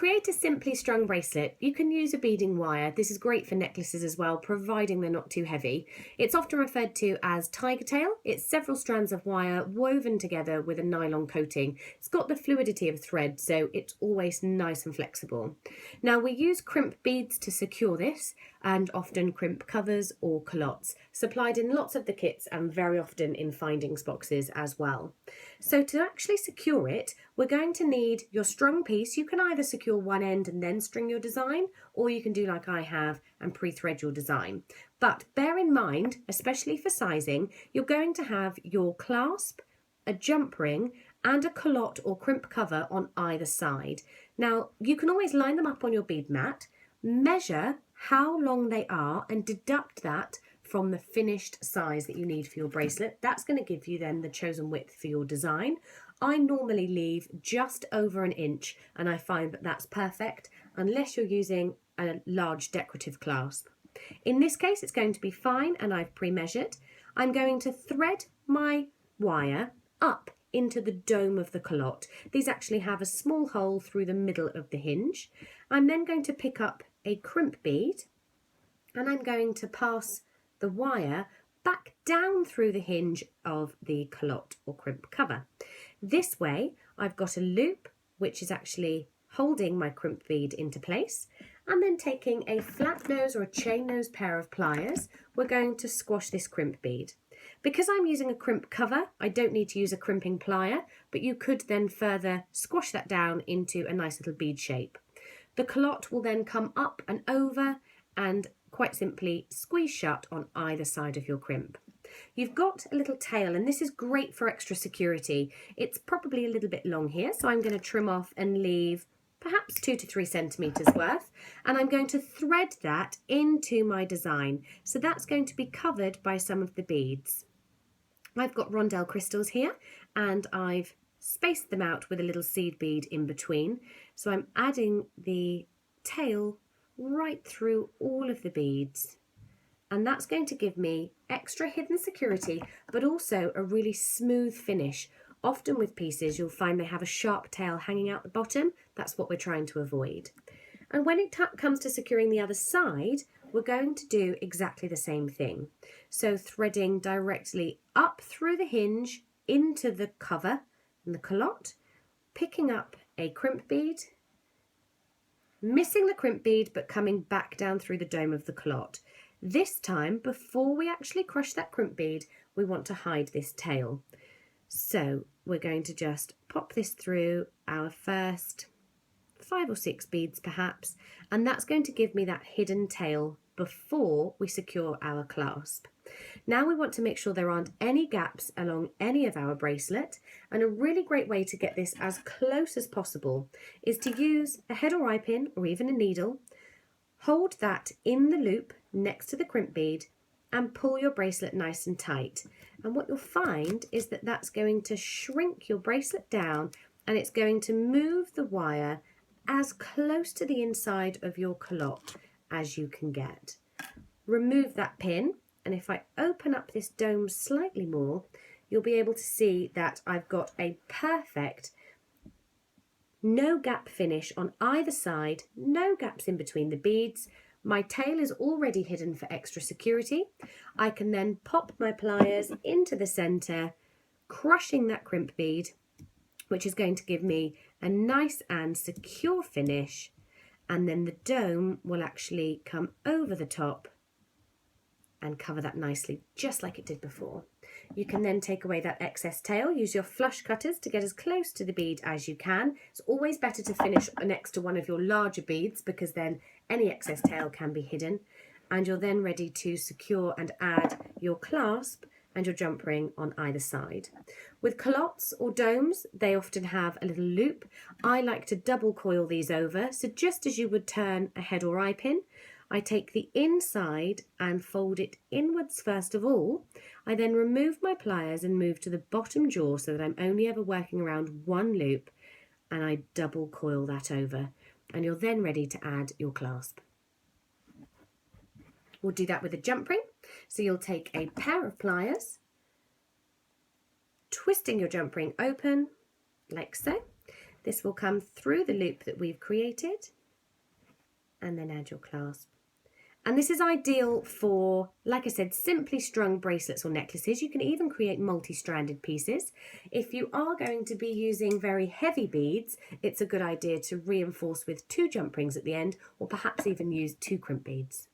create a simply strung bracelet, you can use a beading wire. This is great for necklaces as well, providing they're not too heavy. It's often referred to as tiger tail. It's several strands of wire woven together with a nylon coating. It's got the fluidity of thread, so it's always nice and flexible. Now we use crimp beads to secure this, and often crimp covers or culottes, supplied in lots of the kits and very often in findings boxes as well. So to actually secure it, we're going to need your strung piece. You can either secure one end and then string your design, or you can do like I have and pre-thread your design. But bear in mind, especially for sizing, you're going to have your clasp, a jump ring and a culotte or crimp cover on either side. Now you can always line them up on your bead mat, measure how long they are and deduct that from the finished size that you need for your bracelet. That's going to give you then the chosen width for your design. I normally leave just over an inch, and I find that that's perfect unless you're using a large decorative clasp. In this case it's going to be fine, and I've pre-measured. I'm going to thread my wire up into the dome of the culotte. These actually have a small hole through the middle of the hinge. I'm then going to pick up a crimp bead, and I'm going to pass the wire back down through the hinge of the culotte or crimp cover. This way I've got a loop which is actually holding my crimp bead into place, and then taking a flat nose or a chain nose pair of pliers, we're going to squash this crimp bead. Because I'm using a crimp cover, I don't need to use a crimping plier, but you could then further squash that down into a nice little bead shape. The culotte will then come up and over and quite simply squeeze shut on either side of your crimp. You've got a little tail, and this is great for extra security. It's probably a little bit long here, so I'm going to trim off and leave perhaps 2 to 3 centimetres worth, and I'm going to thread that into my design. So that's going to be covered by some of the beads. I've got rondelle crystals here, and I've spaced them out with a little seed bead in between. So I'm adding the tail right through all of the beads, and that's going to give me extra hidden security, but also a really smooth finish. Often with pieces you'll find they have a sharp tail hanging out the bottom. That's what we're trying to avoid. And when it comes to securing the other side, we're going to do exactly the same thing. So threading directly up through the hinge into the cover and the culotte, picking up a crimp bead, missing the crimp bead but coming back down through the dome of the culotte. This time, before we actually crush that crimp bead, we want to hide this tail. So we're going to just pop this through our first 5 or 6 beads perhaps, and that's going to give me that hidden tail before we secure our clasp. Now we want to make sure there aren't any gaps along any of our bracelet, and a really great way to get this as close as possible is to use a head or eye pin or even a needle, hold that in the loop next to the crimp bead and pull your bracelet nice and tight. And what you'll find is that that's going to shrink your bracelet down, and it's going to move the wire as close to the inside of your culotte as you can get. Remove that pin, and if I open up this dome slightly more, you'll be able to see that I've got a perfect no gap finish on either side, no gaps in between the beads. My tail is already hidden for extra security. I can then pop my pliers into the centre, crushing that crimp bead, which is going to give me a nice and secure finish, and then the dome will actually come over the top and cover that nicely, just like it did before. You can then take away that excess tail, use your flush cutters to get as close to the bead as you can. It's always better to finish next to one of your larger beads, because then any excess tail can be hidden, and you're then ready to secure and add your clasp and your jump ring on either side. With culottes or domes, they often have a little loop. I like to double coil these over, so just as you would turn a head or eye pin, I take the inside and fold it inwards first of all. I then remove my pliers and move to the bottom jaw so that I'm only ever working around one loop, and I double coil that over, and you're then ready to add your clasp. We'll do that with a jump ring. So you'll take a pair of pliers, twisting your jump ring open like so. This will come through the loop that we've created, and then add your clasp. And this is ideal for, like I said, simply strung bracelets or necklaces. You can even create multi-stranded pieces. If you are going to be using very heavy beads, it's a good idea to reinforce with 2 jump rings at the end, or perhaps even use 2 crimp beads.